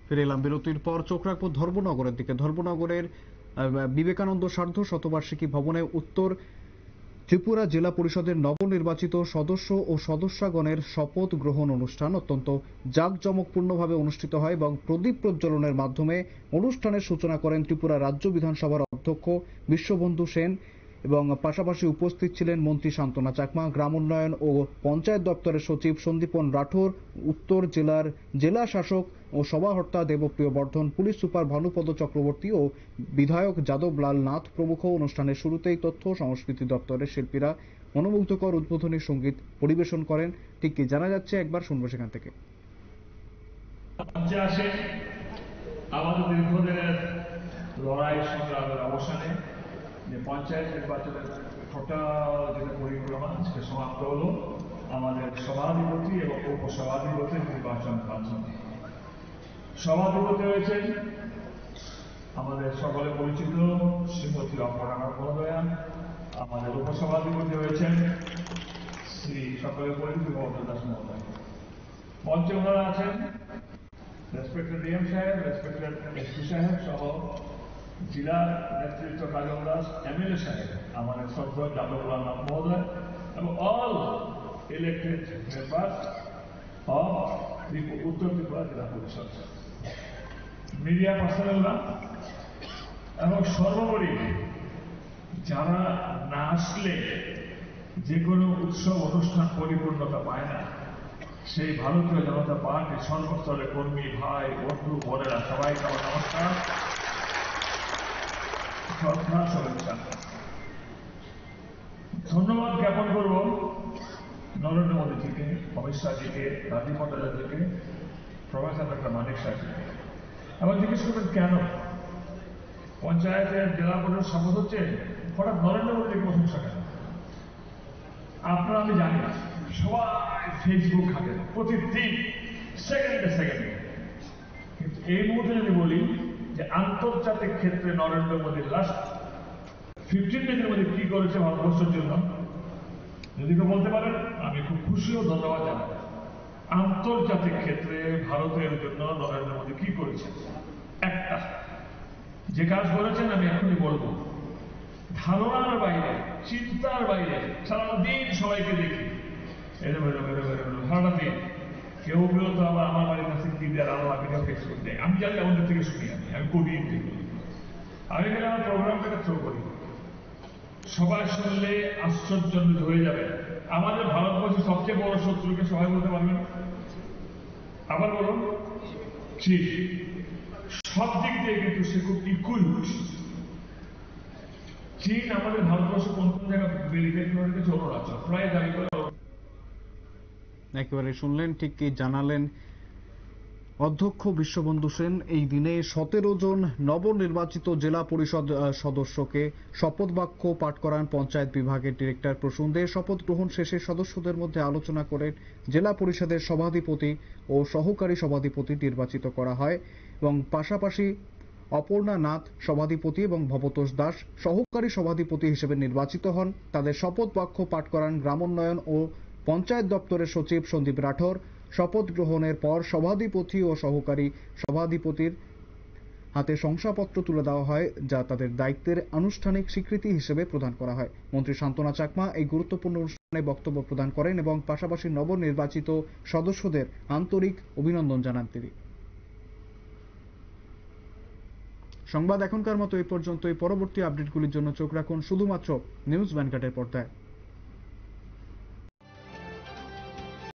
ফিরে এলাম বিরতির পর। চোখ রাখবো ধর্মনগরের দিকে। ধর্মনগরের বিবেকানন্দ সার্ধ শতবার্ষিকী ভবনে উত্তর ত্রিপুরা জেলা পরিষদের নবনির্বাচিত সদস্য ও সদস্যগণের শপথ গ্রহণ অনুষ্ঠান অত্যন্ত জাঁকজমকপূর্ণভাবে অনুষ্ঠিত হয় এবং প্রদীপ প্রজ্বলনের মাধ্যমে অনুষ্ঠানের সূচনা করেন ত্রিপুরা রাজ্য বিধানসভার অধ্যক্ষ বিশ্ববন্ধু সেন এবং পাশাপাশি উপস্থিত ছিলেন মন্ত্রী শান্তনা চাকমা, গ্রাম উন্নয়ন ও পঞ্চায়েত দপ্তরের সচিব সন্দীপন রাঠোর, উত্তর জেলার জেলা শাসক ও সভাহর্তা দেবপ্রিয় বর্ধন, পুলিশ সুপার ভানুপদ চক্রবর্তী ও বিধায়ক যাদব লাল নাথ প্রমুখ। অনুষ্ঠানের শুরুতেই তথ্য ও সংস্কৃতি দপ্তরের শিল্পীরা মনোমুগ্ধকর উদ্বোধনী সঙ্গীত পরিবেশন করেন। ঠিক কি জানা যাচ্ছে, একবার শুনবো সেখান থেকে। আমাদের দীর্ঘদিনের লড়াই সংগ্রামের অবসানে যে পঞ্চায়েত নির্বাচনের টোটাল যেটা পরিক্রমা সেটা সমাপ্ত হলো আমাদের সভাধিপতি এবং উপসভাধিপতির নির্বাচনের মাধ্যমে। সভাধিপতি হয়েছেন আমাদের সকলে পরিচিত শ্রীমতী অপরাণা মহোদয়া, আমাদের উপসভাধিপতি হয়েছেন শ্রী সকলে পরিচিত মমতা দাস মহোদয়। মঞ্চে ওনারা আছেন রেসপেক্টেড ডিএম সাহেব, রেসপেক্টেড এসপি সাহেব সহ জেলা নেতৃত্ব কাজল দাস, এমএলএ সাহেব, আমাদের শ্রদ্ধা যাদব লাল নাথ মহোদয় এবং অল ইলেক্টেড মেম্বার্স অফ উত্তর ত্রিপুরা জেলা পরিষদ, মিডিয়া পার্সোনালরা এবং সর্বোপরি যারা না আসলে যে কোনো উৎসব অনুষ্ঠান পরিপূর্ণতা পায় না, সেই ভারতীয় জনতা পার্টির সর্বস্তরের কর্মী ভাই বন্ধু বোনেরা সবাইকে আমার নমস্কার, শ্রদ্ধা, শুভেচ্ছা। ধন্যবাদ জ্ঞাপন করব নরেন্দ্র মোদীজিকে, অমিত শাহজিকে, রাজীব ভট্টাচার্যকে, প্রফেসর ডক্টর মানিক শাহজিকে। এবার জিজ্ঞেস করবেন কেন পঞ্চায়েতের জেলা পরিষদ শপথ হচ্ছে, হঠাৎ নরেন্দ্র মোদীকে প্রশংসা কেন? আপনারা আমি জানি সবাই ফেসবুক ঘাটেন প্রতিদিন সেকেন্ডে, কিন্তু এই মুহূর্তে যদি বলি যে আন্তর্জাতিক ক্ষেত্রে নরেন্দ্র মোদীর লাস্ট 15 ডেজের মধ্যে কি করেছে ভারতবর্ষের জন্য যদি কেউ বলতে পারেন, আমি খুব খুশি ও ধন্যবাদ জানাই। আন্তর্জাতিক ক্ষেত্রে ভারতের জন্য নরেন্দ্র মোদী কি করেছে? একটা যে কাজ করেছেন আমি এখনই বলবো, ধারণার বাইরে, চিন্তার বাইরে সারাদিন সবাইকে দেখি এরকম সারাদিন কেউ কেউ তো আবার আমার বাড়ির কাছে কি দেয় আল্লাহ ফেসবুক দেয়, আমি জানি আমাদের থেকে শুনি, আমি কবি দেখি, আমি গেলে আমার প্রোগ্রামটাকে থ্রো করি, সবাই শুনলে আশ্চর্যান্বিত হয়ে যাবে। আমাদের ভারতবর্ষের সবচেয়ে বড় শত্রুকে সবাই বলতে পারবেন? আবার বলুন, ঠিক সব দিক দিয়ে কিন্তু সে খুব ইকুইপড। চীন আমাদের ভারতবর্ষে কোন কোন জায়গায় ব্যারিকেড করে রেখেছে, অরুণাচল প্রায় দাবি করে। একেবারে শুনলেন, ঠিক কি জানালেন অধ্যক্ষ বিশ্ববন্ধু সেন। এই দিনে 17 জন নবনির্বাচিত জেলা পরিষদ সদস্যকে শপথ বাক্য পাঠ করান পঞ্চায়েত বিভাগের ডিরেক্টর প্রসূন দে। শপথ গ্রহণ শেষে সদস্যদের মধ্যে আলোচনা করে জেলা পরিষদের সভাধিপতি ও সহকারী সভাধিপতি নির্বাচিত করা হয় এবং পাশাপাশি অপর্ণা নাথ সভাধিপতি এবং ভবতোষ দাস সহকারী সভাধিপতি হিসেবে নির্বাচিত হন। তাদের শপথ বাক্য পাঠ করান গ্রাম উন্নয়ন ও পঞ্চায়েত দপ্তরের সচিব সন্দীপ রাঠোর। শপথ গ্রহণের পর সভাধিপতি ও সহকারী সভাধিপতির হাতে শংসাপত্র তুলে দেওয়া হয়, যা তাদের দায়িত্বের আনুষ্ঠানিক স্বীকৃতি হিসেবে প্রদান করা হয়। মন্ত্রী শান্তনা চাকমা এই গুরুত্বপূর্ণ অনুষ্ঠানে বক্তব্য প্রদান করেন এবং পাশাপাশি নবনির্বাচিত সদস্যদের আন্তরিক অভিনন্দন জানান তিনি। সংবাদ এখনকার মতো এই পর্যন্তই। পরবর্তী আপডেটগুলির জন্য চোখ রাখুন শুধুমাত্র নিউজ ভ্যানগার্ডের পর্দায়।